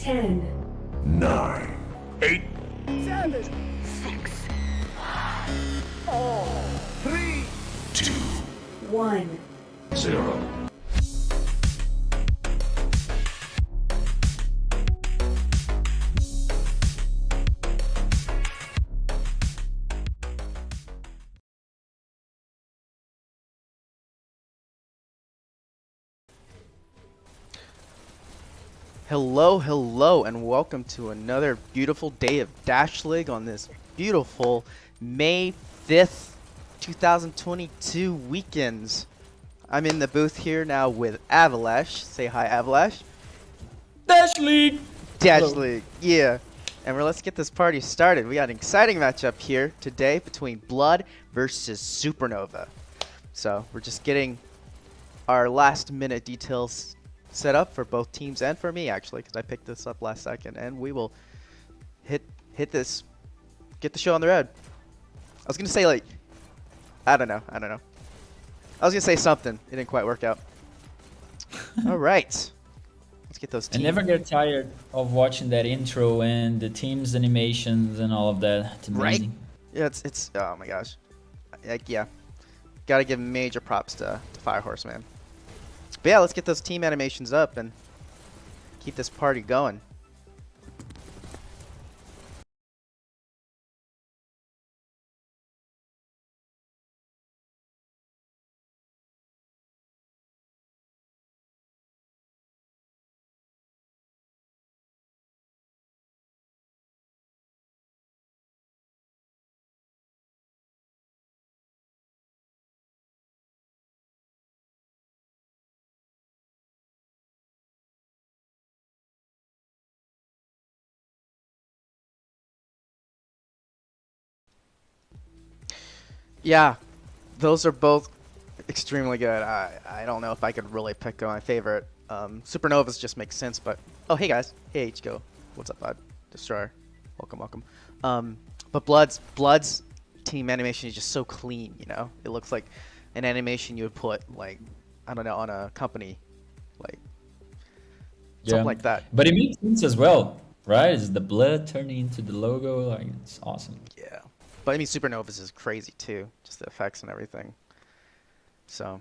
10, 9, 8, 7, 6, 3, 2, 1. 0. Hello, and welcome to another beautiful day of Dash League on this beautiful May 5th, 2022 weekends. I'm in the booth here now with Avalesh. Say hi, Avalesh. Dash League! Dash Hello. League, yeah. And let's get this party started. We got an exciting matchup here today between Blood versus Supernova. So we're just getting our last minute details set up for both teams and for me actually, because I picked this up last second, and we will hit this, get the show on the road. I was gonna say like, I don't know. I was gonna say something. It didn't quite work out. All right, let's get those I teams. never get tired of watching that intro and the team's animations and all of that. It's amazing. Yeah, it's oh my gosh, like yeah, gotta give major props to Firehorse, man. But yeah, let's get those team animations up and keep this party going. Yeah, those are both extremely good. I don't know if I could really pick my favorite. Supernovas just makes sense, but oh hey guys, hey HGO, what's up bud? Destroyer, welcome. But Blood's team animation is just so clean, you know. It looks like an animation you would put like, I don't know, on a company, like something like that. But it makes sense as well, right? It's the blood turning into the logo. Like, it's awesome. Yeah, but I mean Supernovas is crazy too, just the effects and everything. So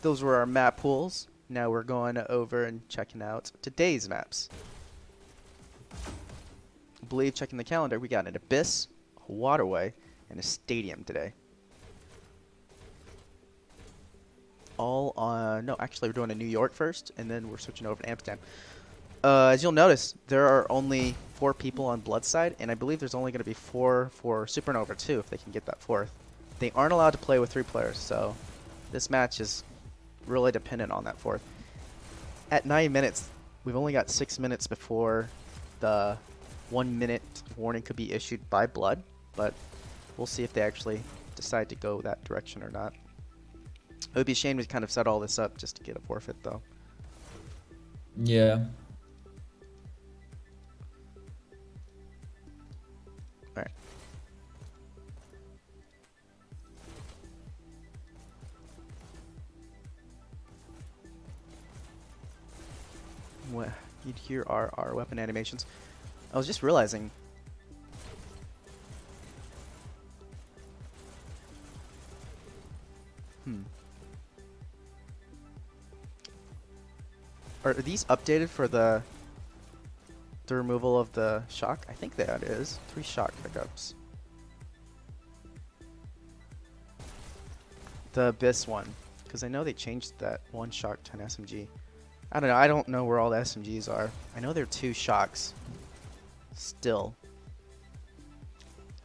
those were our map pools. Now we're going over and checking out today's maps. I believe checking the calendar, we got an abyss, a waterway, and a stadium today. All on, no, actually we're doing a New York first, and then we're switching over to Amsterdam. As you'll notice, there are only 4 people on Blood side, and I believe there's only going to be 4 for Supernova too, if they can get that 4th. They aren't allowed to play with 3 players, so this match is really dependent on that 4th. At 9 minutes, we've only got 6 minutes before the 1 minute warning could be issued by Blood, but we'll see if they actually decide to go that direction or not. It would be a shame to kind of set all this up just to get a forfeit though. Yeah. Alright. What you'd hear our weapon animations. I was just realizing are these updated for the removal of the shock? I think that is 3 shock pickups. The Abyss one, because I know they changed that 1 shock to an SMG. I don't know. I don't know where all the SMGs are. I know there are 2 shocks. Still,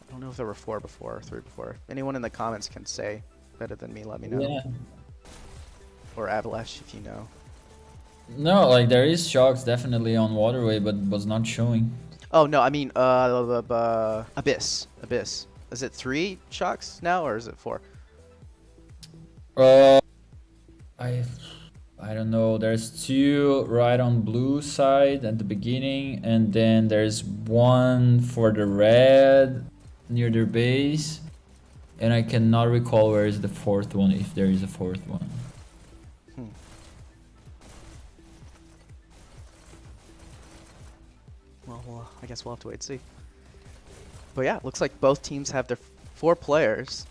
I don't know if there were 4 before or 3 before. Anyone in the comments can say better than me. Let me know. Yeah. Or Avalesh if you know. No, like there is shocks definitely on waterway, but was not showing. Oh no, I mean Abyss. Is it 3 shocks now or is it 4? I don't know. There's 2 right on blue side at the beginning, and then there's 1 for the red near their base, and I cannot recall where is the 4th one, if there is a 4th one. I guess we'll have to wait and see. But yeah, looks like both teams have their 4 players.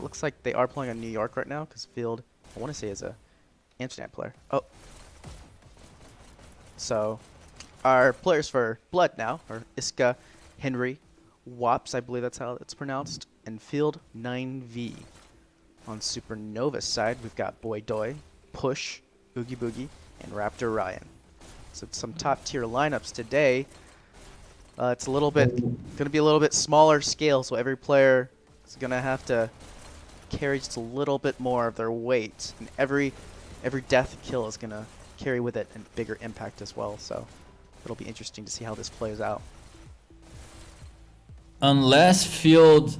Looks like they are playing on New York right now because Field, I want to say, is a Amsterdam player. Oh. So our players for Blood now are Iska, Henry, Wops, I believe that's how it's pronounced, and Field 9V. On Supernova's side, we've got Boy Doy, Push, Oogie Boogie, and Raptor Ryan. So some top tier lineups today. It's a little bit going to be a little bit smaller scale, so every player is going to have to carry just a little bit more of their weight, and every death kill is going to carry with it a bigger impact as well. So it'll be interesting to see how this plays out. Unless Field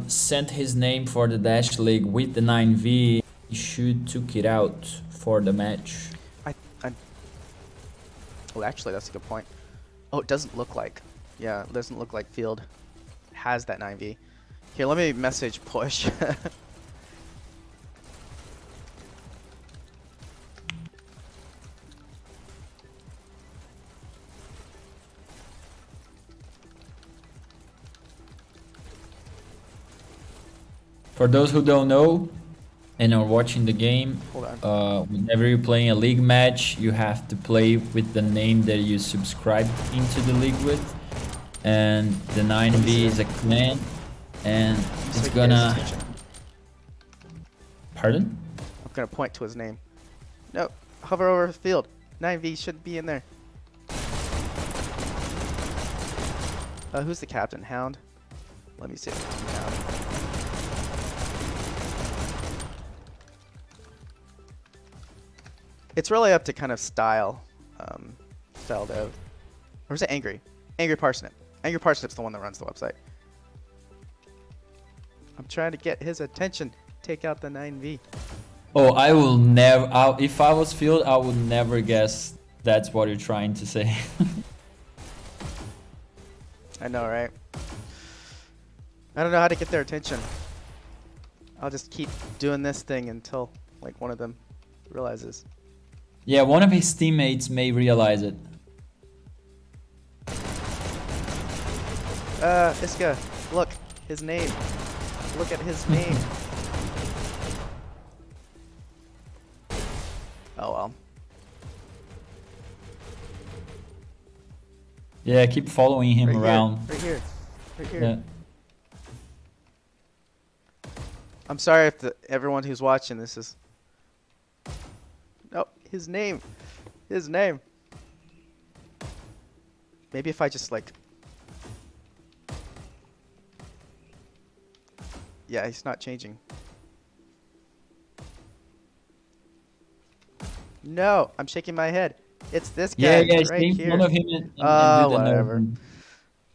sent his name for the Dash League with the 9V, he should took it out for the match. Oh, actually, that's a good point. Oh, it doesn't look like. Yeah, it doesn't look like Field has that 9V. Here, let me message Push. For those who don't know and are watching the game, Hold on. whenever you're playing a league match, you have to play with the name that you subscribed into the league with. And the 9V is a clan, and it's gonna... Pardon? I'm gonna point to his name. No, hover over the Field. 9V should be in there. Who's the captain? Hound? Let me see. Hound. It's really up to kind of style though. Or is it Angry? Angry Parsnip. Angry Parsnip's the one that runs the website. I'm trying to get his attention. Take out the 9V. Oh, I will never... if I was Field, I would never guess that's what you're trying to say. I know, right? I don't know how to get their attention. I'll just keep doing this thing until like one of them realizes. Yeah, one of his teammates may realize it. Iska, look, his name. Look at his name. Oh well. Yeah, keep following him Right around. Here, right here. Right here. Yeah. I'm sorry if everyone who's watching this is... No, his name. His name. Maybe if I just like... Yeah, he's not changing. No, I'm shaking my head. It's this guy Yeah, right see, here. one of him and do the Whatever. no.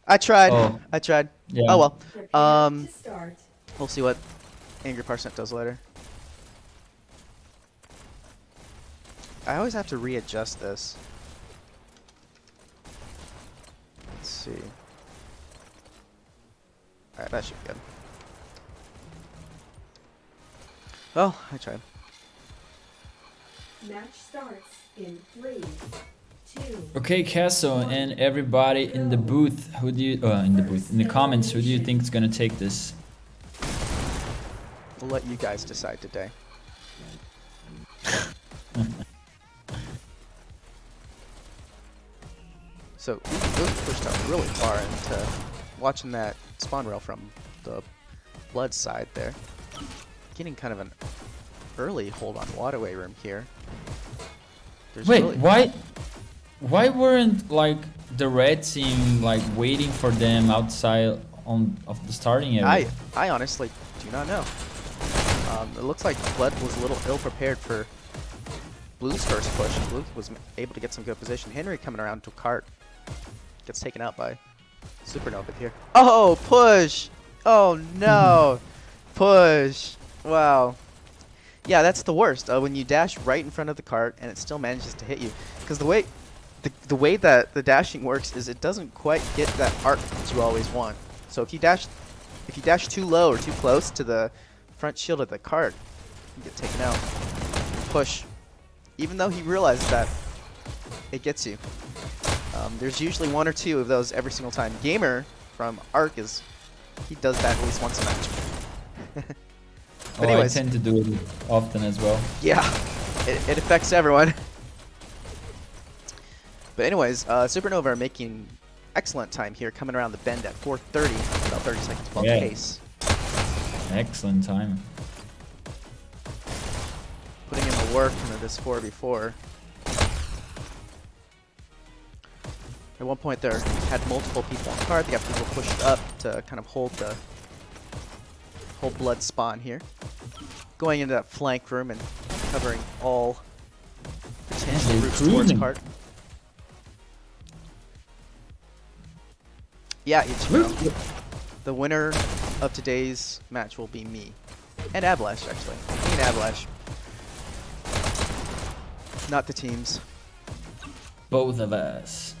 I tried. Oh. I tried. Yeah. Oh well. Prepare to start. We'll see what Angry Parsnip does later. I always have to readjust this. Let's see. Alright, that should be good. Well, I tried. Match starts in 3, 2. Okay, Kastle and everybody in the booth, who do you in the comments, who do you think is gonna take this? We'll let you guys decide today. So we really pushed up really far into watching that spawn rail from the Blood side there. Getting kind of an early hold on waterway room here. There's Wait, really why weren't like the red team like waiting for them outside of the starting area? I honestly do not know. It looks like Blood was a little ill prepared for Blue's first push. Blue was able to get some good position. Henry coming around to cart. Gets taken out by Supernova here. Oh, push! Oh no! Push! Wow. Yeah, that's the worst. When you dash right in front of the cart and it still manages to hit you. Because the way that the dashing works is it doesn't quite get that arc that you always want. So if you dash too low or too close to the front shield of the cart, you get taken out. Push. Even though he realized that it gets you. There's usually 1 or 2 of those every single time. Gamer from Arc he does that at least once a match. But anyways, I tend to do it often as well. yeah, it affects everyone. But anyways, Supernova are making excellent time here, coming around the bend at 4:30, about 30 seconds above pace. Excellent time. Putting in the work into this 4v4. At one point there had multiple people on card. They got people pushed up to kind of hold the whole blood spawn here. Going into that flank room and covering all potential routes towards card. Yeah, it's the winner of today's match will be me. And Avalesh, actually. Me and Avalesh. Not the teams. Both of us.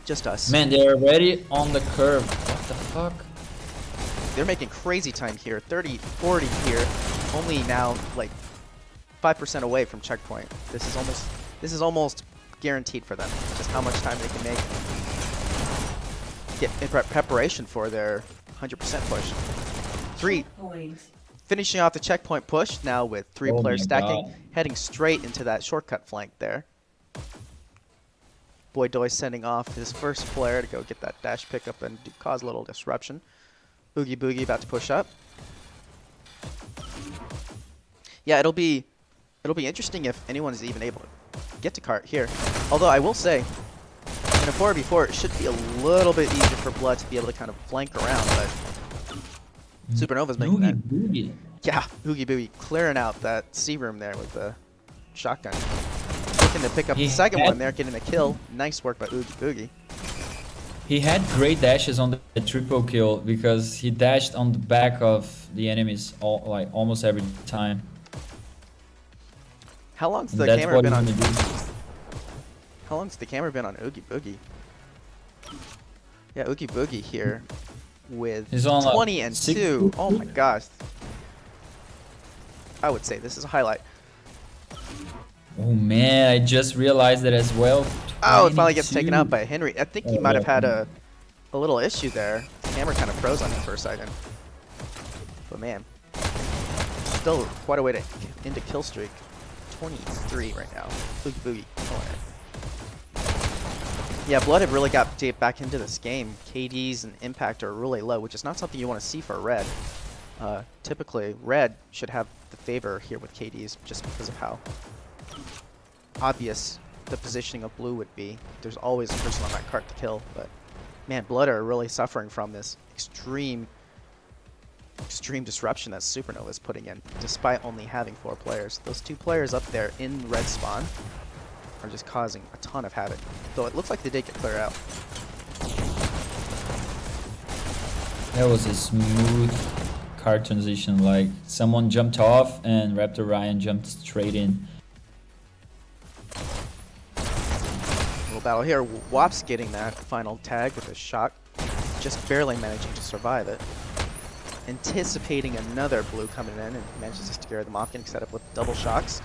Just us. Man, they're already on the curve. What the fuck? They're making crazy time here. 30, 40 here. Only now like 5% away from checkpoint. This is almost guaranteed for them. Just how much time they can make. Get in preparation for their 100% push. 3. Point. Finishing off the checkpoint push now with 3 Oh players my stacking, God. heading straight into that shortcut flank there. Boydoy sending off his first player to go get that dash pickup and cause a little disruption. Oogie Boogie about to push up. Yeah, it'll be interesting if anyone is even able to get to cart here. Although I will say, in a 4v4, it should be a little bit easier for Blood to be able to kind of flank around, but Supernova's making that. Boogie. Yeah, Oogie Boogie clearing out that C room there with the shotgun. Looking to pick up the second one there, getting the kill. Nice work by Oogie Boogie. He had great dashes on the triple kill because he dashed on the back of the enemies almost every time. How long's the That's camera what been he's on? gonna do. How long's the camera been on Oogie Boogie? Yeah, Oogie Boogie here with He's on 20 and 60. 2. Oh my gosh. I would say this is a highlight. Oh man, I just realized that as well. Oh, it finally gets 22. taken out by Henry. I think he might have had a little issue there. The camera kind of froze on him for a second. But man, still quite a way to into kill streak. 23 right now. Oogie Boogie killing it. Yeah, Blood have really got back into this game. KDs and impact are really low, which is not something you want to see for Red. Typically, Red should have the favor here with KDs just because of how obvious the positioning of Blue would be. There's always a person on that cart to kill, but man, Blood are really suffering from this extreme disruption that Supernova is putting in, despite only having 4 players. Those 2 players up there in red spawn are just causing a ton of havoc, though it looks like they did get clear out. That was a smooth card transition, like someone jumped off and Raptor Ryan jumped straight in. Little battle here. Wop's getting that final tag with a shot, just barely managing to survive it. Anticipating another Blue coming in, and manages to scare them off, getting set up with double shocks.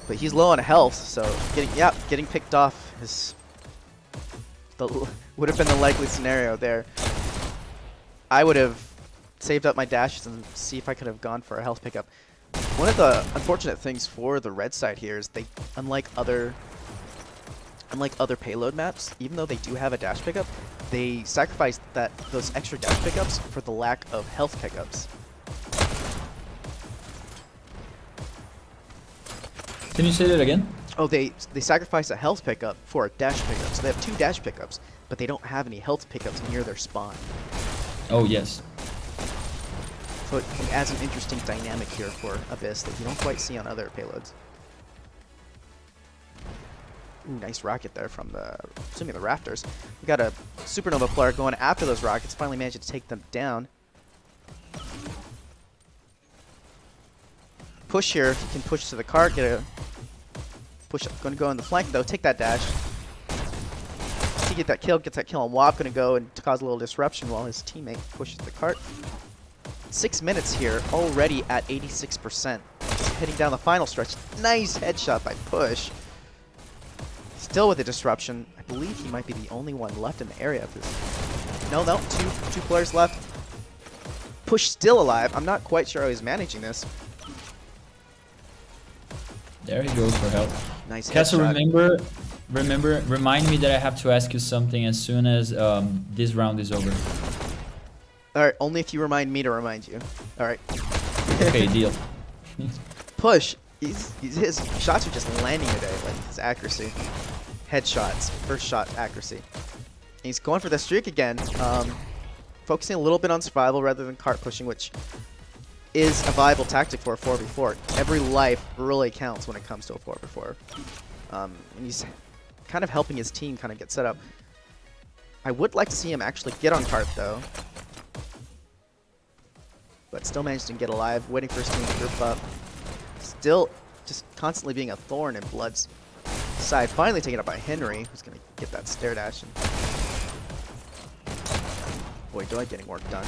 But he's low on health, so getting picked off would have been the likely scenario there. I would have saved up my dashes and see if I could have gone for a health pickup. One of the unfortunate things for the red side here is they, unlike other payload maps, even though they do have a dash pickup, they sacrifice those extra dash pickups for the lack of health pickups. Can you say that again? Oh, they sacrifice a health pickup for a dash pickup. So they have 2 dash pickups, but they don't have any health pickups near their spawn. Oh yes. So it adds an interesting dynamic here for Abyss that you don't quite see on other payloads. Ooh, nice rocket there from assuming the rafters. We got a Supernova player going after those rockets, finally managed to take them down. Push here, if you can push to the cart, get a push up. Going to go in the flank though, take that dash. He gets that kill on Wop, going to go and cause a little disruption while his teammate pushes the cart. 6 minutes here, already at 86%. Heading down the final stretch. Nice headshot by Push. still with a disruption. I believe he might be the only one left in the area of this. No, two players left. Push still alive. I'm not quite sure how he's managing this. There he goes for help. Nice Kastle, headshot. remind me that I have to ask you something as soon as this round is over. Alright, only if you remind me to remind you. Alright. Okay, deal. Push. His shots are just landing today, like his accuracy. Headshots, first shot accuracy. He's going for the streak again. Focusing a little bit on survival rather than cart pushing, which is a viable tactic for a 4v4. Every life really counts when it comes to a 4v4. And he's kind of helping his team kind of get set up. I would like to see him actually get on cart though. But still managed to get alive, waiting for his team to group up. Still just constantly being a thorn in Blood's side. Finally taken up by Henry, who's going to get that stair dash. And boy, do I getting work done.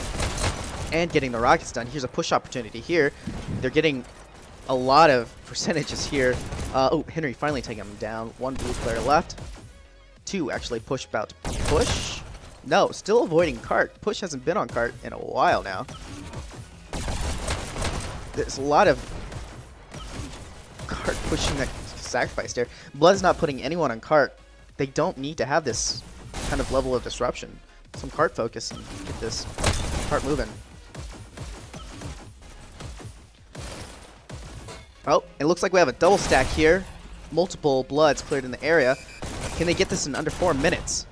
And getting the rockets done. Here's a push opportunity here. They're getting a lot of percentages here. Oh, Henry finally taking him down. One blue player left. Two actually push about to push. No, still avoiding cart. Push hasn't been on cart in a while now. There's a lot of cart pushing that sacrifice there. Blood's not putting anyone on cart. They don't need to have this kind of level of disruption. Some cart focus and get this cart moving. Oh, it looks like we have a double stack here. Multiple Bloods cleared in the area. Can they get this in under 4 minutes?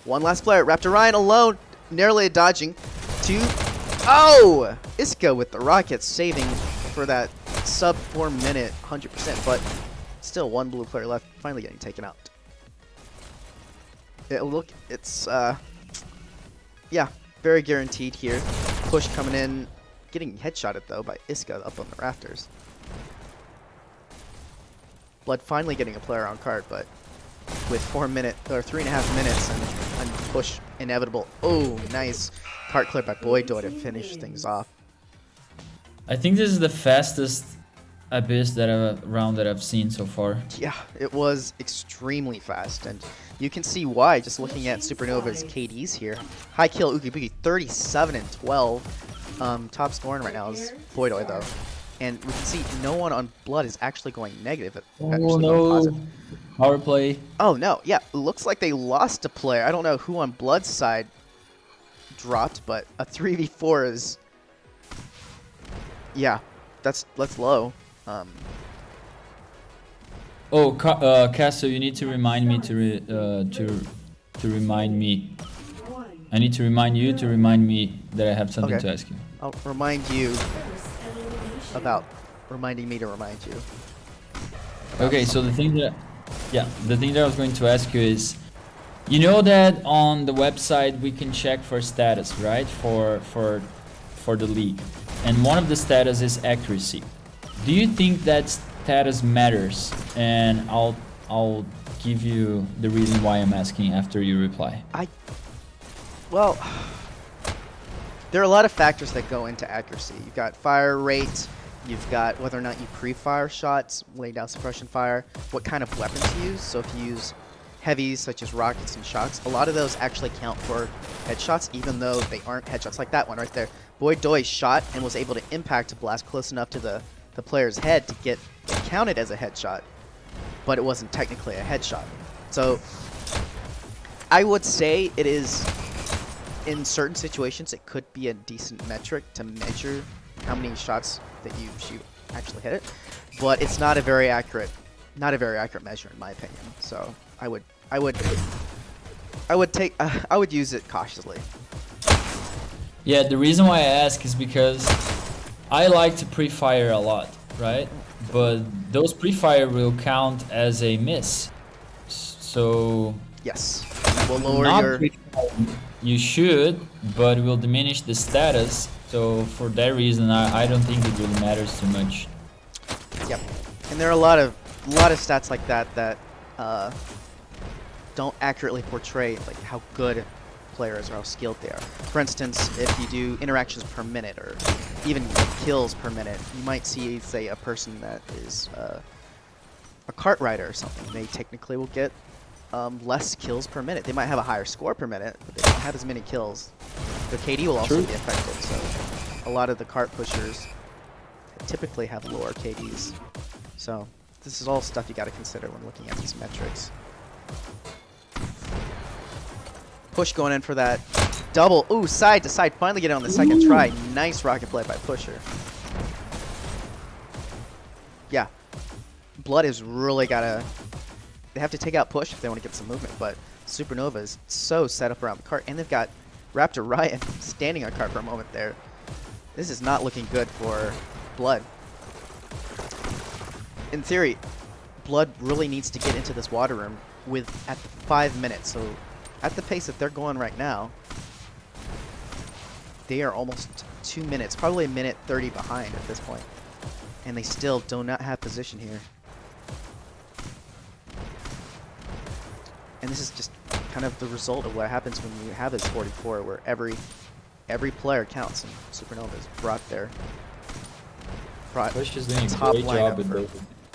One last player. Raptor Ryan alone. Narrowly dodging. Two. Oh! Isco with the rockets saving for that sub 4 minute 100%. But still one blue player left. Finally getting taken out. It's yeah, very guaranteed here. Push coming in. Getting headshotted though by Isco up on the rafters. Blood finally getting a player on cart, but with 3.5 minutes and push inevitable. Oh, nice cart clear by Boydoy to finish things off. I think this is the fastest Abyss round that I've seen so far. Yeah, it was extremely fast, and you can see why just looking at Supernova's KDs here. High kill Oogie Boogie, 37 and 12. Top scoring right now is Boydoy though. And we can see no one on Blood is actually going negative. Oh no, power play. Oh no, yeah, it looks like they lost a player. I don't know who on Blood's side dropped, but a 3v4 is, yeah, that's low. Kastle, you need to remind me to remind me. I need to remind you to remind me that I have something to ask you. I'll remind you about reminding me to remind you. Okay, so the thing that I was going to ask you is, you know that on the website we can check for status, right? For the league, and one of the status is accuracy. Do you think that status matters? And I'll give you the reason why I'm asking after you reply. Well, there are a lot of factors that go into accuracy. You've got fire rate, you've got whether or not you pre-fire shots, lay down suppression fire, what kind of weapons you use. So if you use heavies such as rockets and shocks, a lot of those actually count for headshots, even though they aren't headshots. Like that one right there. Boydoy shot and was able to impact a blast close enough to the player's head to get it counted as a headshot, but it wasn't technically a headshot. So I would say it is, in certain situations, it could be a decent metric to measure how many shots that you shoot actually hit it, but it's not a very accurate measure in my opinion. So I would use it cautiously. Yeah, the reason why I ask is because I like to pre-fire a lot, right? But those pre-fire will count as a miss. So yes, will lower your. You should, but it will diminish the status. So for that reason, I don't think it really matters too much. Yep, and there are a lot of stats like that don't accurately portray like how good players or how skilled they are. For instance, if you do interactions per minute or even kills per minute, you might see, say, a person that is a cart rider or something, they technically will get less kills per minute. They might have a higher score per minute, but they don't have as many kills. Their KD will also True. be affected, so a lot of the cart pushers typically have lower KDs. So this is all stuff you got to consider when looking at these metrics. Push going in for that double. Ooh, side to side. Finally get it on the second try. Nice rocket play by Pusher. Yeah. Blood is really got to... They have to take out Push if they want to get some movement, but Supernova is so set up around the cart, and they've got Raptor Ryan standing on cart for a moment there. This is not looking good for Blood. In theory, Blood really needs to get into this water room at the 5 minutes. So at the pace that they're going right now, they are almost 2 minutes, probably a minute 30 behind at this point. And they still do not have position here. And this is just kind of the result of what happens when you have this 44, where every player counts, and Supernova is brought there. Push is doing a top great lineup job with for- those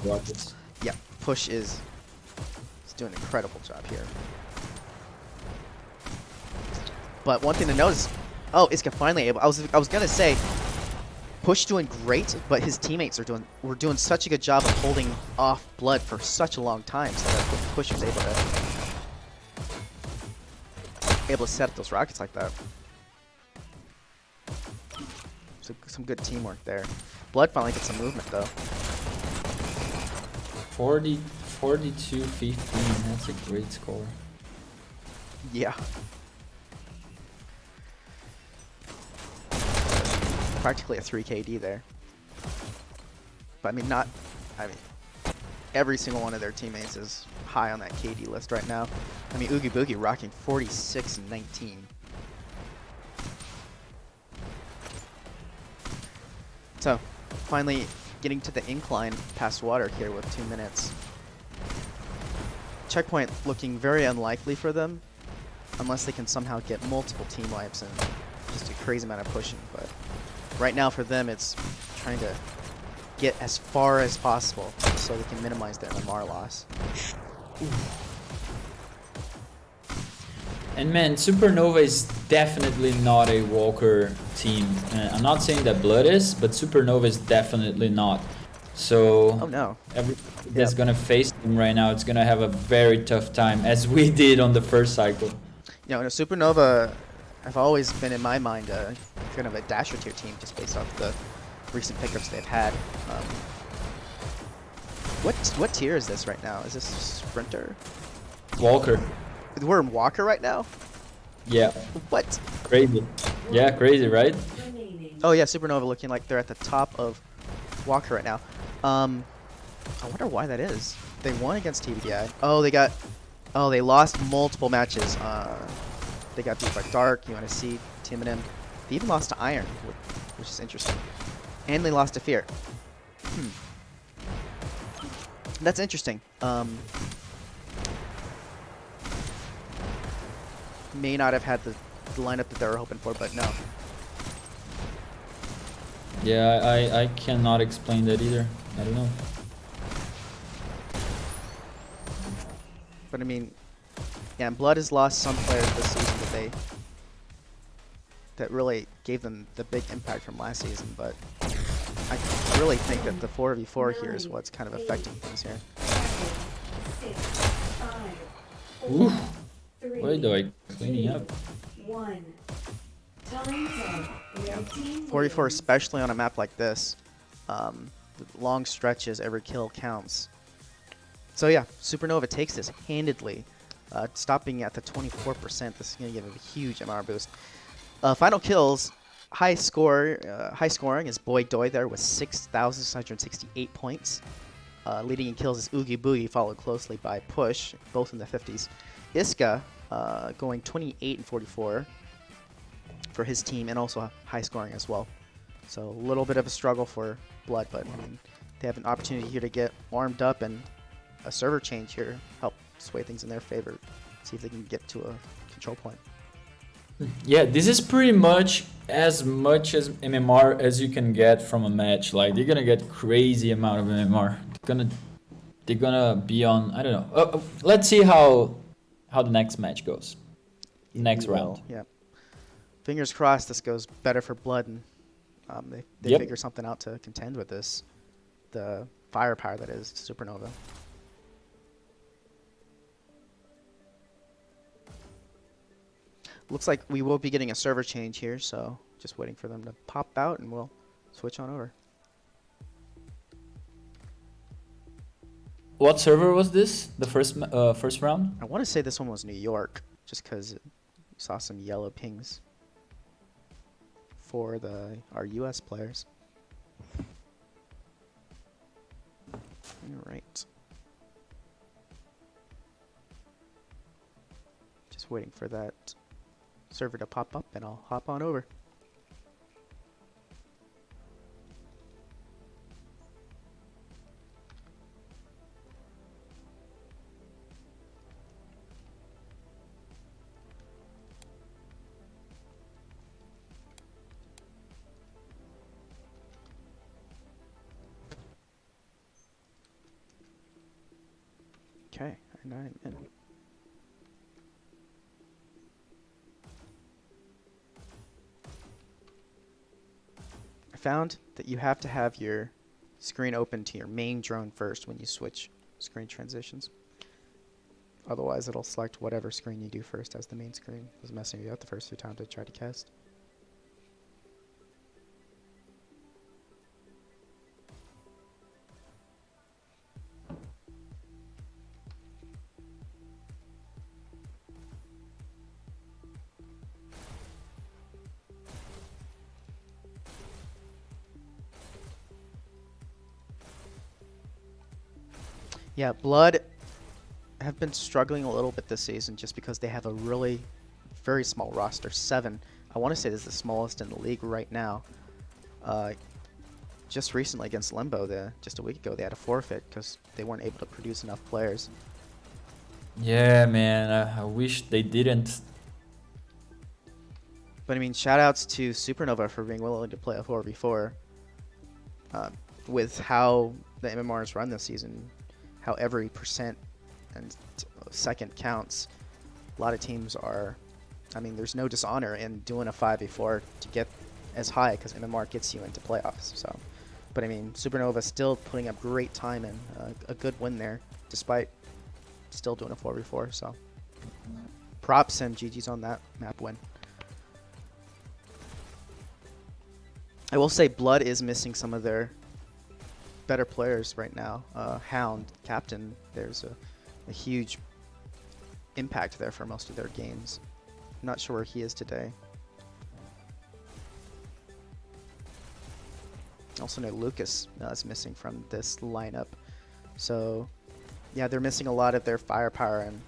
rockets. Yeah, Push is doing an incredible job here. But one thing to notice, oh, Iska finally able. I was gonna say, Push doing great, but his teammates were doing such a good job of holding off Blood for such a long time, so that Push was able to set up those rockets like that. So some good teamwork there. Blood finally gets some movement though. 42-15, that's a great score. Yeah. Practically a 3 KD there. But I mean, every single one of their teammates is high on that KD list right now. I mean, Oogie Boogie rocking 46 and 19. So, finally getting to the incline past water here with 2 minutes. Checkpoint looking very unlikely for them, unless they can somehow get multiple team wipes and just a crazy amount of pushing. But right now for them, it's trying to get as far as possible so they can minimize their MMR loss. And man, Supernova is definitely not a Walker team. I'm not saying that Blood is, but Supernova is definitely not. So Oh no. everyone that's gonna face them right now, it's gonna have a very tough time, as we did on the first cycle. You know, Supernova have always been in my mind kind of a dasher tier team just based off the recent pickups they've had. What tier is this right now? Is this Sprinter? Walker. We're in Walker right now? Yeah, What? crazy. Yeah, crazy, right? remaining. Oh yeah, Supernova looking like they're at the top of Walker right now. I wonder why that is. They won against TBDI. Oh, they lost multiple matches. They got beat by Dark, UNSC, Timidin. They even lost to Iron, which is interesting. And they lost to Fear. That's interesting. May not have had the lineup that they were hoping for, but no. Yeah, I cannot explain that either. I don't know. But I mean, yeah, and Blood has lost some players this season that really gave them the big impact from last season, but I really think that the 4v4 here is what's kind of affecting things here. 7, 6, 5, Ooh, 3, why do I cleaning up? 1. Time up. Red team 4v4, wins. especially on a map like this, long stretches, every kill counts. So yeah, Supernova takes this handedly, stopping at the 24%. This is going to give him a huge MR boost. Final kills, high scoring is Boy Doy there with 6,668 points. Leading in kills is Oogie Boogie, followed closely by Push, both in the 50s. Iska going 28 and 44 for his team, and also high scoring as well. So a little bit of a struggle for Blood, but I mean, they have an opportunity here to get warmed up, and a server change here help sway things in their favor. See if they can get to a control point. Yeah, this is pretty much as MMR as you can get from a match. Like, they're gonna get crazy amount of MMR. they're gonna be on. I don't know. Let's see how the next match goes. Next We will, round. Yeah. Fingers crossed this goes better for Blood and they Yep. figure something out to contend with this. The firepower that is Supernova. Looks like we will be getting a server change here, so just waiting for them to pop out and we'll switch on over. What server was this? The first round? I want to say this one was New York, just because you saw some yellow pings for our US players. Alright. Just waiting for that server to pop up and I'll hop on over. Okay, and I'm in. I found that you have to have your screen open to your main drone first when you switch screen transitions. Otherwise, it'll select whatever screen you do first as the main screen. It was messing you up the first few times I tried to cast. Yeah, Blood have been struggling a little bit this season just because they have a really very small roster. 7. I want to say this is the smallest in the league right now. Just recently against Limbo, just a week ago, they had a forfeit because they weren't able to produce enough players. Yeah, man. I wish they didn't. But I mean, shoutouts to Supernova for being willing to play a 4v4. With how the MMRs run this season, how every percent and second counts, a lot of teams are, I mean, there's no dishonor in doing a 5v4 to get as high because MMR gets you into playoffs. So, but I mean, Supernova still putting up great time and a good win there, despite still doing a 4v4. So, props and GG's on that map win. I will say Blood is missing some of their better players right now. Hound, Captain, there's a huge impact there for most of their games. I'm not sure where he is today. Also know Lucas is missing from this lineup. So yeah, they're missing a lot of their firepower and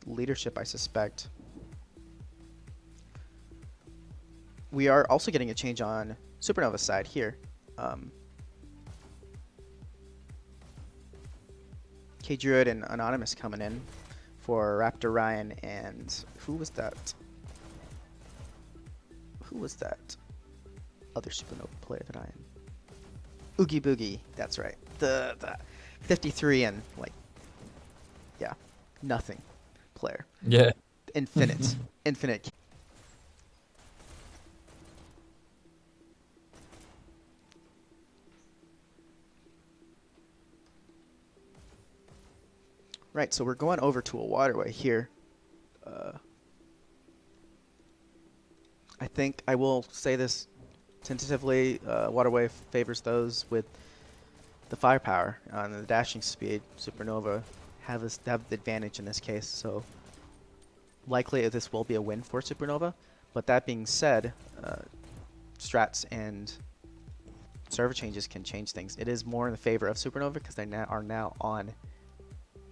leadership, I suspect. We are also getting a change on Supernova's side here. K-Druid and Anonymous coming in for Raptor Ryan and who was that? Who was that other Supernova player that I am? Oogie Boogie, that's right. The 53 and like, yeah, nothing player. Yeah. Infinite. Infinite. Right, so we're going over to a waterway here. I think I will say this tentatively. Waterway favors those with the firepower and the dashing speed. Supernova have the advantage in this case, so likely this will be a win for Supernova. But that being said, strats and server changes can change things. It is more in the favor of Supernova because they are now on.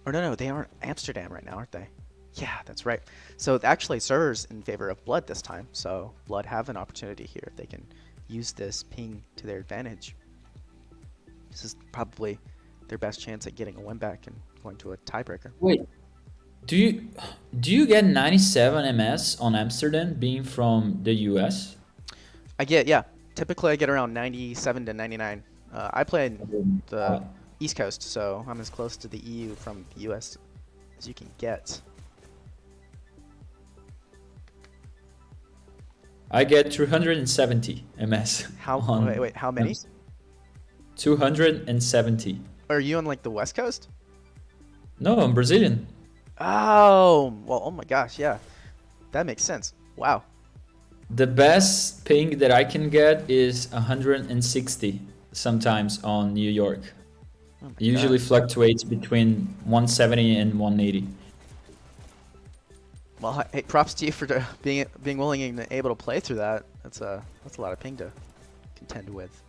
Or no, they aren't Amsterdam right now, aren't they? Yeah, that's right. So actually, servers in favor of Blood this time. So Blood have an opportunity here if they can use this ping to their advantage. This is probably their best chance at getting a win back and going to a tiebreaker. Wait, do you get 97 MS on Amsterdam being from the US? I get, yeah. Typically, I get around 97 to 99. I play in the East Coast, so I'm as close to the EU from the US as you can get. I get 270 MS. How? on Wait, how many? 270. Are you on like the West Coast? No, I'm Brazilian. Oh, well, oh my gosh, yeah. That makes sense. Wow. The best ping that I can get is 160 sometimes on New York. Oh my It usually gosh. fluctuates between 170 and 180. Well, hey, props to you for being willing and able to play through that. That's a lot of ping to contend with.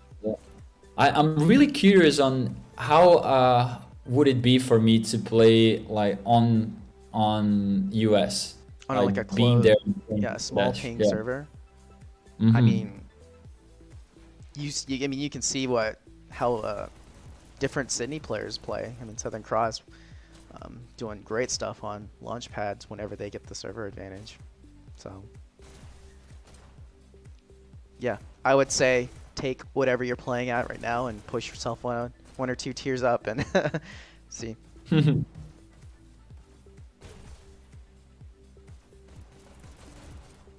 I'm really curious on how would it be for me to play like on US, On like a being closed, there. yeah, a small Dash, ping yeah. server. I Mhm. mean, you can see how different Sydney players play. I mean, Southern Cross doing great stuff on launch pads whenever they get the server advantage. So, yeah, I would say take whatever you're playing at right now and push yourself one or two tiers up and see.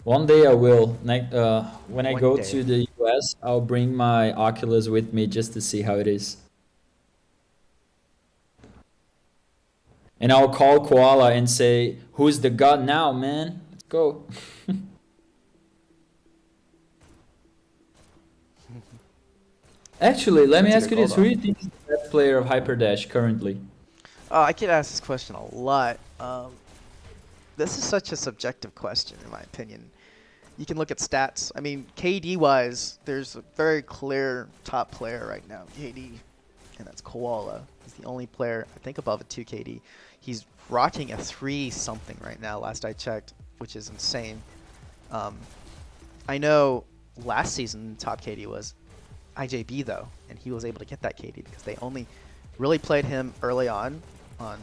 One day I will. When I One go day. to the US, I'll bring my Oculus with me just to see how it is. And I'll call Koala and say, "Who's the god now, man? Let's go." Actually, let me That's a ask you good this: call, who do you think is the best player of Hyperdash currently? I get asked this question a lot. This is such a subjective question, in my opinion. You can look at stats. I mean, KD-wise, there's a very clear top player right now, KD, and that's Koala. He's the only player, I think, above a 2 KD. He's rocking a 3-something right now, last I checked, which is insane. I know last season, top KD was IJB, though, and he was able to get that KD because they only really played him early on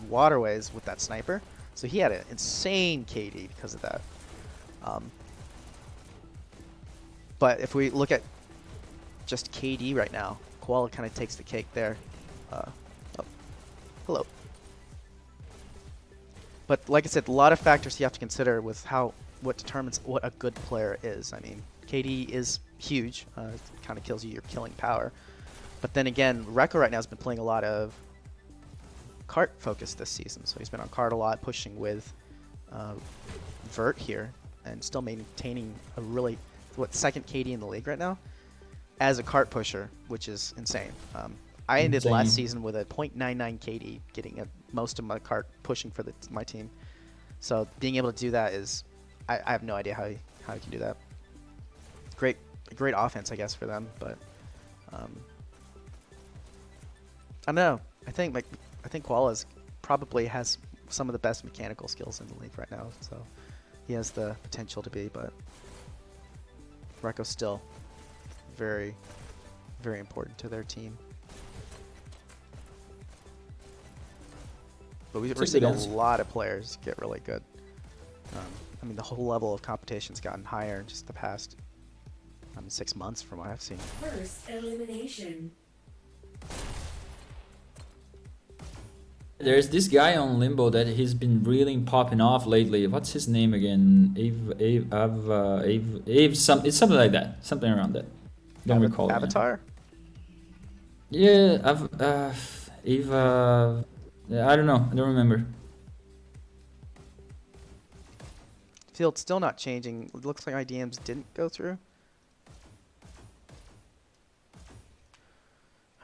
Waterways with that sniper. So he had an insane KD because of that. But if we look at just KD right now, Koala kind of takes the cake there. Oh, hello. But like I said, a lot of factors you have to consider with what determines what a good player is. I mean, KD is huge. It kind of kills you your killing power. But then again, Rekko right now has been playing a lot of cart focus this season. So he's been on cart a lot, pushing with Vert here, and still maintaining a really, second KD in the league right now as a cart pusher, which is insane. I ended last season with a .99 KD, getting most of my cart pushing for my team. So being able to do that is, I have no idea how you can do that. Great offense, I guess, for them, but I don't know. I think Koala's probably has some of the best mechanical skills in the league right now, so he has the potential to be, but Rekko's still very, very important to their team. But we're seeing a lot of players get really good. I mean, the whole level of competition's gotten higher in just the past 6 months from what I've seen. First elimination. There's this guy on Limbo that he's been really popping off lately. What's his name again? It's something like that. Something around that. Don't recall. Avatar? Yeah, I don't know. I don't remember. Field's still not changing. It looks like IDMs didn't go through.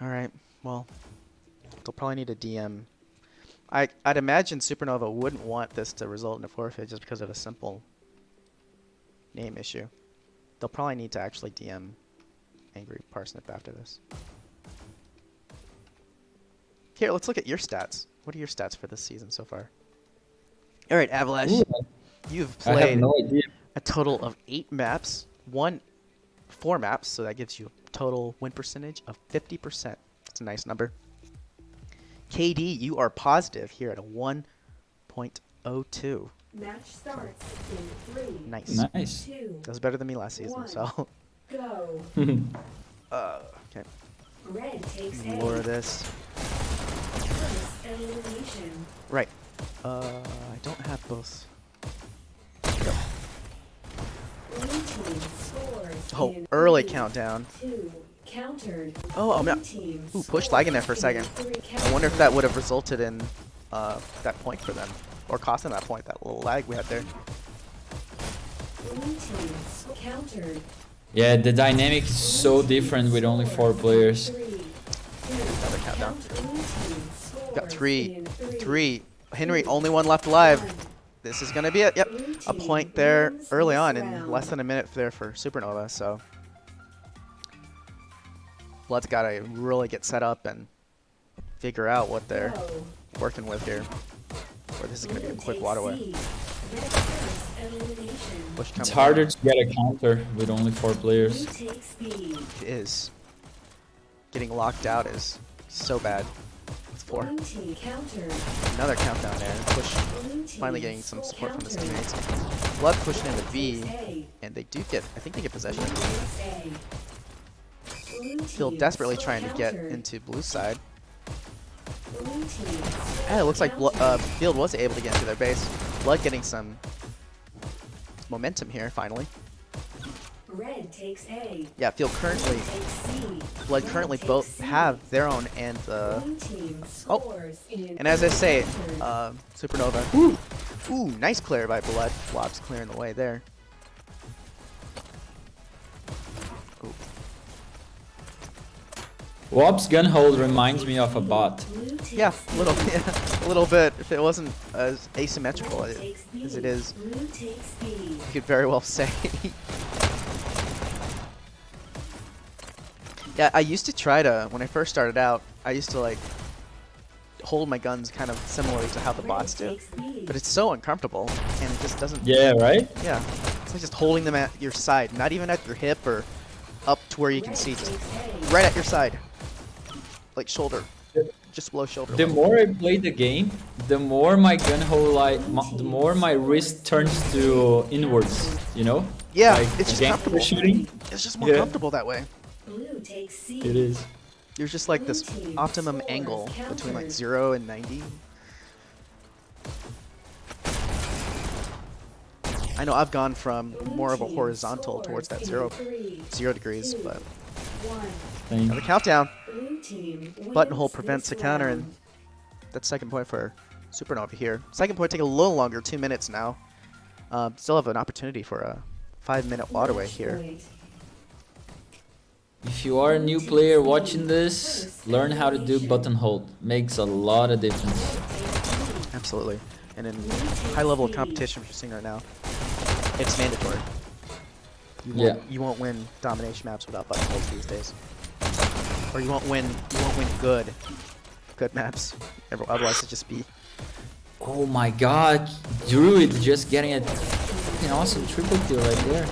Alright, well, they'll probably need a DM. I'd imagine Supernova wouldn't want this to result in a forfeit just because of a simple name issue. They'll probably need to actually DM Angry Parsnip after this. Here, let's look at your stats. What are your stats for this season so far? Alright, Avalesh, you've I have played no idea. a total of 8 maps, 4 maps, so that gives you a total win percentage of 50%. That's a nice number. KD, you are positive here at a 1.02. Match starts in 3. Nice. Nice. 2. That was better than me last season, so. Go. Okay. Red takes More A. of this. elimination. Right. I don't have both. Blue team scores Oh, in early 3, countdown. 2, countered. Oh, I'm Blue not. team Ooh, push scores lagging there for a in second. 3, I wonder if that would have resulted in that point for them, or cost them that point. That little lag we had there. Blue team countered. Yeah, the dynamic is so different with only 4 players. Another countdown. Got three. Henry, only one left alive. This is gonna be it. Yep, a point there early on, in less than a minute there for Supernova. So Blood's gotta really get set up and figure out what they're working with here. Or this is gonna be a quick waterway. Push It's coming harder in. to get a counter with only 4 players. It is. Getting locked out is so bad. With 4. Another countdown there. Push. Finally getting some support from his teammates. Blood pushing into V, and they do get. I think they get possession. Still desperately trying to get into blue side. And it looks like Field was able to get into their base. Blood getting some momentum here finally. Red takes A. Yeah, Field currently, Takes C. Blood currently both have their own and the. Blue team Oh, scores in and as I say, countered. Supernova. Ooh, nice clear by Blood. Blob's clearing the way there. Ooh. Wob's gunhold reminds me of a bot. Blue takes Yeah, C. a little bit. If it wasn't as asymmetrical Red takes B. as it is, Blue takes B. you could very well say. Yeah, I used to try to, when I first started out, I used to like hold my guns kind of similarly to how the bots do, but it's so uncomfortable and it just doesn't. Yeah, right? Yeah, it's like just holding them at your side, not even at your hip or up to where you can see, just right at your side, like shoulder, just below shoulder. The more I play the game, the more my gunhold, the more my wrist turns to inwards, you know? Yeah, Like, it's just game comfortable. shooting. It's just more Yeah. comfortable that way. Blue takes C. It is. There's just like this optimum angle between like 0 and 90. I know I've gone from more of a horizontal towards that 0 degrees, but Thank another countdown. Blue team Buttonhole wins prevents a this counter, round. and that's second point for Supernova here. Second point taking a little longer, 2 minutes now. Still have an opportunity for a 5-minute waterway here. Point. If you are a new player watching this, learn how to do button hold. Makes a lot of difference. Absolutely. And in high level of competition, which you're seeing right now, it's mandatory. You won't win domination maps without button holds these days. Or you won't win good maps. Otherwise it'd just be. Oh my god, Druid just getting a fucking awesome triple kill right there.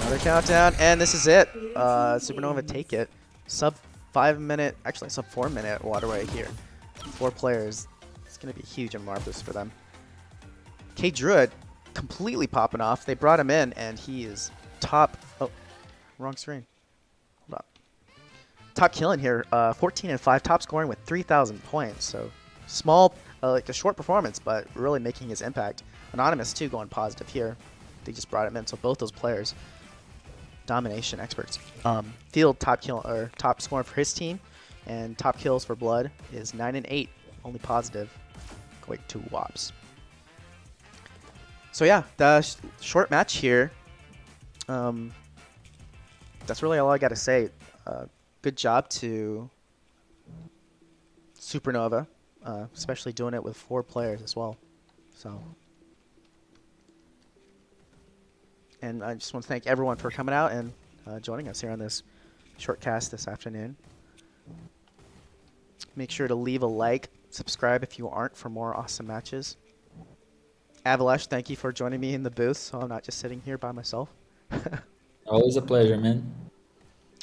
Another countdown, and this is it. Supernova take it. Sub 5-minute, actually sub 4-minute waterway here. 4 players. It's gonna be huge in Marthas for them. K Druid completely popping off. They brought him in, and he is top. Oh, wrong screen. Hold up. Top killing here. 14 and 5, top scoring with 3,000 points. So small, like a short performance, but really making his impact. Anonymous too going positive here. They just brought him in, so both those players. Domination experts. Field top kill or top scoring for his team, and top kills for Blood is 9 and 8, only positive, going to Wops. So yeah, the short match here. That's really all I got to say. Good job to Supernova, especially doing it with 4 players as well. So. And I just want to thank everyone for coming out and joining us here on this short cast this afternoon. Make sure to leave a like, subscribe if you aren't for more awesome matches. Avalesh, thank you for joining me in the booth, so I'm not just sitting here by myself. Always a pleasure, man.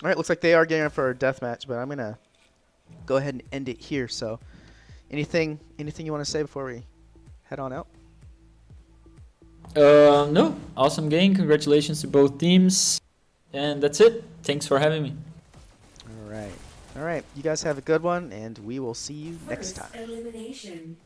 All right, looks like they are getting up for a death match, but I'm gonna go ahead and end it here. So, anything you want to say before we head on out? No, awesome game. Congratulations to both teams. And that's it. Thanks for having me. All right. All right, you guys have a good one, and we will see you next First time. elimination.